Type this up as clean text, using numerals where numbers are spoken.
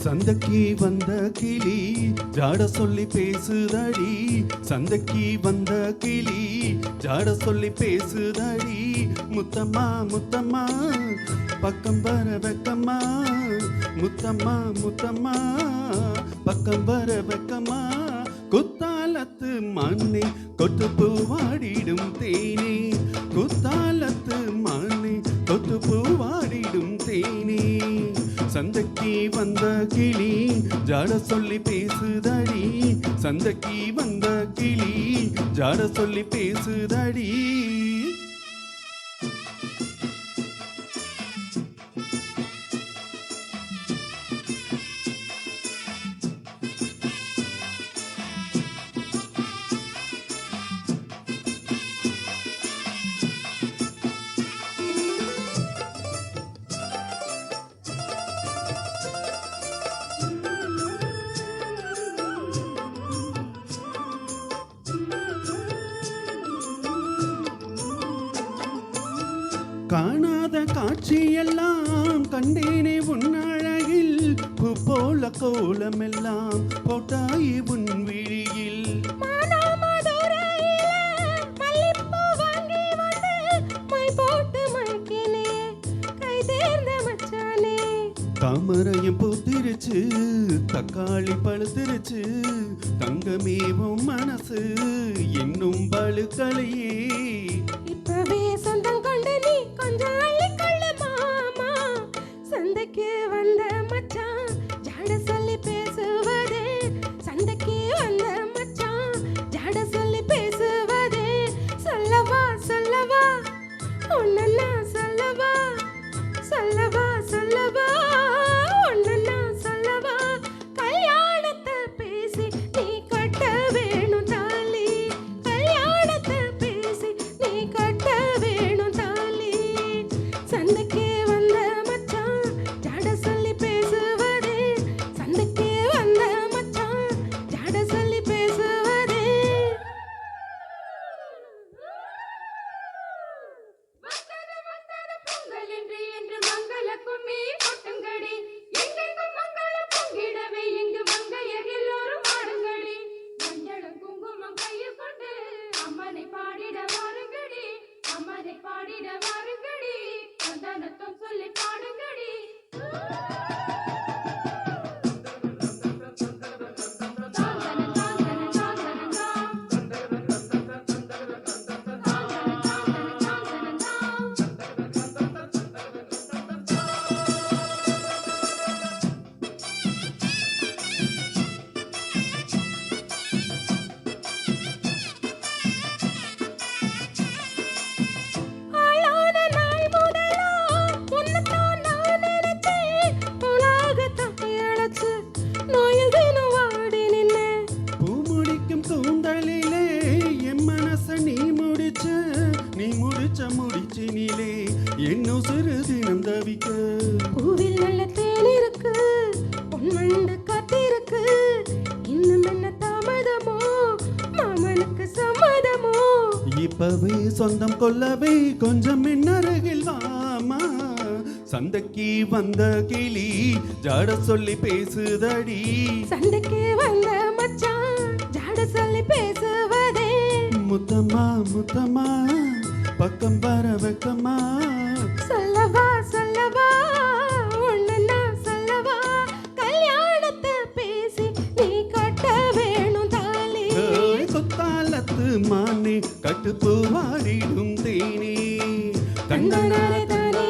சந்தைக்கு வந்த கிளி ஜாட சொல்லி பேசுதடி, சந்தைக்கு வந்த கிளி ஜாட சொல்லி பேசுதடி. முத்தம்மா முத்தம்மா பக்கம் வர வெக்கம்மா, முத்தம்மா முத்தம்மா பக்கம் வர வெக்கம்மா. குத்தாலத்து மண்ணை கொத்து பூவாடிடும் தேனே, குத்தாலத்து மண்ணை கொத்து பூவாடிடும் தேனே. சந்தைக்கு வந்த கிளி ஜாட சொல்லி பேசுதடி, சந்தைக்கு வந்த கிளி ஜாட சொல்லி பேசுதடி. காணாத காட்சியெல்லாம் கண்டேனே உன் அழகில், பூ போல கோலமெல்லாம் போட்டாய் உன் விழியில். தாமரையும் பூத்திருச்சு, தக்காளி பழுத்திருச்சு, தங்கமேவும் மனசு இன்னும் பழுக்கலையே. இப்பவே சொந்தம் கொண்டு நீ கொஞ்சம் அள்ளிக்கொள்ள மாமா. சந்தைக்கு வந்த மச்சான் ஜாட சொல்லி பேசுவதே, சந்தைக்கு வந்த மச்சான் ஜாட சொல்லி பேசுவதே. சொல்லவா சொல்லவா ஒன்னா சொல்லவா, சொல்லவா சொல்லவா ஒன்னா சொல்லவா. கல்யாணத்தை பேசி நீ கட்ட வேணும் தாலி, கல்யாணத்தை பேசி நீ கட்ட வேணும் தாலி. சந்தைக்கு வந்த மச்சான் ஜாட சொல்லி பேசுவதே, சந்தைக்கு வந்த மச்சான் ஜாட சொல்லி பேசுவதே. பொங்கல் என்று மங்கள கும்மி கொட்டுங்கடி, எங்கெங்கும் மங்கள பொங்கிடவே இங்கு மங்கையர் எல்லோரும் ஆடுங்கடி. மஞ்சளும் குங்குமம் கையில் கொண்டு அம்மனை பாடிட வாருங்கடி, அம்மனை பாடிட வாருங்கடி, சந்தனத்தும் சொல்லி பாடுங்கடி. முடிச்சினிலே இன்னும் சிறு தினம் தவிக்க. பூவில் நல்ல தேன் இருக்கு, பொன்வண்டு காத்திருக்கு, இன்னும் என்ன தாமதமோ மாமனுக்கு சம்மதமோ. இப்பவே சொந்தம் கொள்ளவே கொஞ்சம் அருகில் வாமா. சந்தைக்கு வந்த கிளி ஜாட சொல்லி பேசுதடி, சந்தைக்கு வந்த மச்சான் ஜாட சொல்லி பேசுவதே. முத்தம்மா முத்தம்மா பக்கம் வர வெக்கம்மா. சொல்லவா சொல்லவா ஒன்னா சொல்லவா, கல்யாணத்தை பேசி நீ கட்ட வேணும் தாலி. கொத்தாலத்து மானே கட்டு பூவாடிடும் தேனே. தந்தனாரே தானே